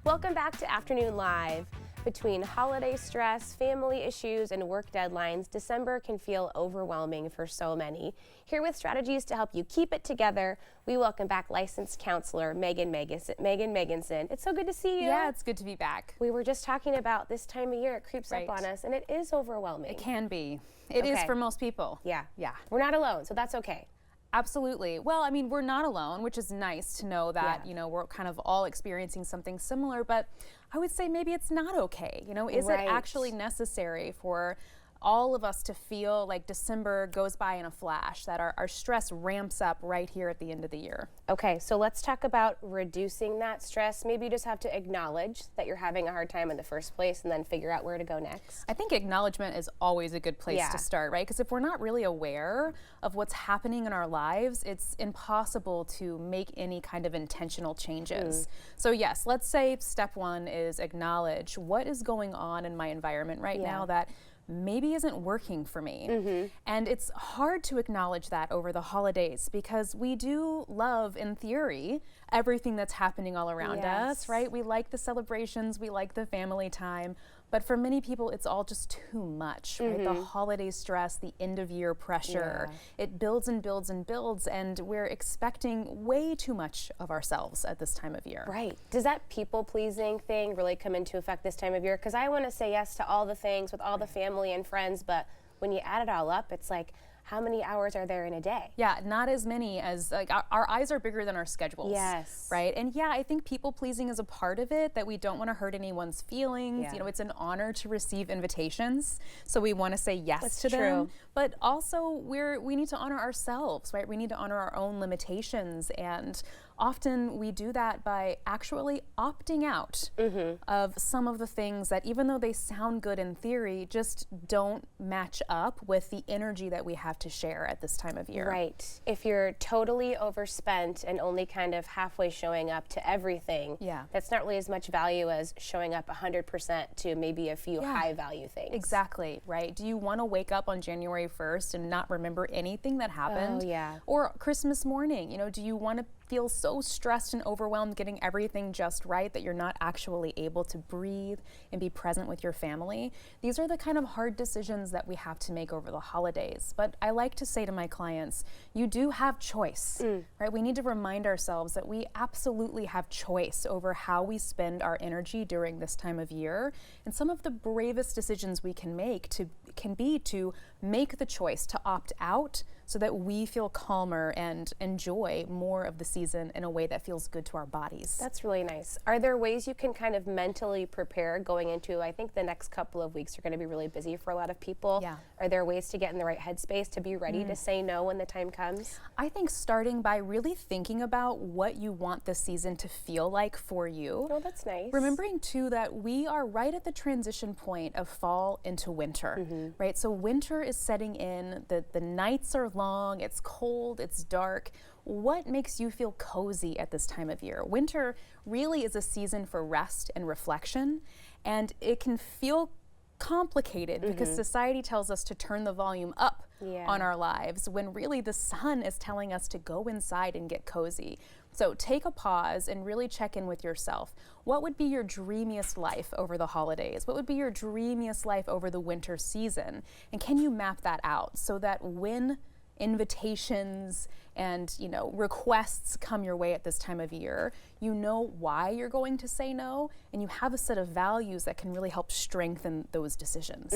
Welcome back to Afternoon Live. Between holiday stress, family issues, and work deadlines, December can feel overwhelming for so many. Here with strategies to help you keep it together, we welcome back licensed counselor Megginson. It's so good to see you. Yeah, it's good to be back. We were just talking about this time of year, it creeps up on us, and it is overwhelming. It can be. It is for most people. Yeah. Yeah. We're not alone, so that's okay. Absolutely. Well, I mean, we're not alone, which is nice to know that, you know, we're kind of all experiencing something similar, but I would say maybe it's not okay. You know, is it actually necessary for all of us to feel like December goes by in a flash, that our stress ramps up right here at the end of the year? Okay, so let's talk about reducing that stress. Maybe you just have to acknowledge that you're having a hard time in the first place and then figure out where to go next. I think acknowledgement is always a good place to start, right? Because if we're not really aware of what's happening in our lives, it's impossible to make any kind of intentional changes. So yes, let's say step one is acknowledge what is going on in my environment right now that maybe isn't working for me. And it's hard to acknowledge that over the holidays because we do love, in theory, everything that's happening all around us, right? We like the celebrations, we like the family time, but for many people it's all just too much, right? The holiday stress, the end of year pressure, it builds and builds and builds, and we're expecting way too much of ourselves at this time of year. Right. Does that people pleasing thing really come into effect this time of year? Because I want to say yes to all the things with all the family and friends, but when you add it all up, it's like, how many hours are there in a day? Yeah, not as many as, like, our eyes are bigger than our schedules. Yes. Right? And yeah, I think people pleasing is a part of it, that we don't want to hurt anyone's feelings. You know, it's an honor to receive invitations, so we want to say yes to them. But also, we need to honor ourselves, right? We need to honor our own limitations, and often we do that by actually opting out of some of the things that, even though they sound good in theory, just don't match up with the energy that we have to share at this time of year. Right. If you're totally overspent and only kind of halfway showing up to everything, that's not really as much value as showing up 100% to maybe a few high value things. Exactly, right? Do you want to wake up on January 1st and not remember anything that happened? Oh, yeah. Or Christmas morning, you know, do you want to feel so stressed and overwhelmed getting everything just right that you're not actually able to breathe and be present with your family? These are the kind of hard decisions that we have to make over the holidays. But I like to say to my clients, you do have choice, right? We need to remind ourselves that we absolutely have choice over how we spend our energy during this time of year. And some of the bravest decisions we can make can be to make the choice to opt out so that we feel calmer and enjoy more of the season in a way that feels good to our bodies. That's really nice. Are there ways you can kind of mentally prepare going into, I think the next couple of weeks are going to be really busy for a lot of people. Are there ways to get in the right headspace to be ready to say no when the time comes? I think starting by really thinking about what you want the season to feel like for you. Oh, that's nice. Remembering too that we are right at the transition point of fall into winter, right? So winter is setting in, the nights are long, it's cold, it's dark. What makes you feel cozy at this time of year? Winter really is a season for rest and reflection, and it can feel complicated because society tells us to turn the volume up on our lives when really the sun is telling us to go inside and get cozy. So take a pause and really check in with yourself. What would be your dreamiest life over the holidays? What would be your dreamiest life over the winter season? And can you map that out so that when invitations and, you know, requests come your way at this time of year, you know why you're going to say no, and you have a set of values that can really help strengthen those decisions.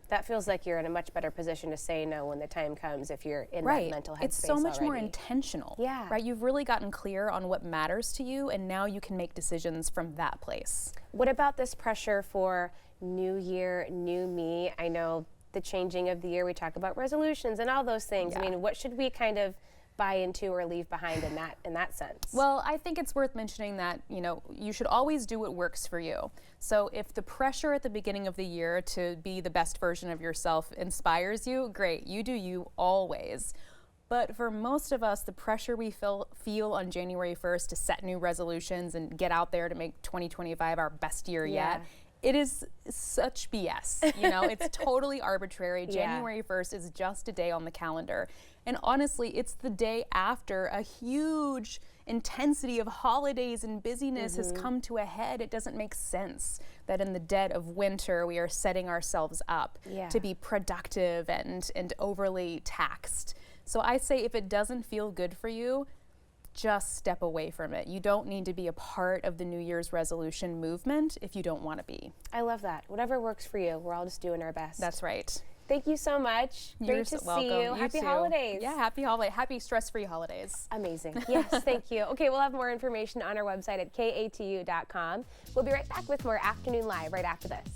That feels like you're in a much better position to say no when the time comes if you're in that mental headspace. It's so much more intentional. Right? You've really gotten clear on what matters to you, and now you can make decisions from that place. What about this pressure for new year, new me? I know the changing of the year, we talk about resolutions and all those things. I mean, what should we kind of buy into or leave behind in that sense? Well, I think it's worth mentioning that, you know, you should always do what works for you. So if the pressure at the beginning of the year to be the best version of yourself inspires you, great, you do you always. But for most of us, the pressure we feel on January 1st to set new resolutions and get out there to make 2025 our best year yet, it is such BS. You know, it's totally arbitrary. January 1st is just a day on the calendar. And honestly, it's the day after a huge intensity of holidays and busyness has come to a head. It doesn't make sense that in the dead of winter we are setting ourselves up to be productive and overly taxed. So I say if it doesn't feel good for you, just step away from it. You don't need to be a part of the New Year's resolution movement if you don't want to be. I love that. Whatever works for you. We're all just doing our best. That's right. Thank you so much. Great to see you. Happy holidays. Yeah, happy stress-free holidays. Amazing. Yes, thank you. Okay, we'll have more information on our website at katu.com. We'll be right back with more Afternoon Live right after this.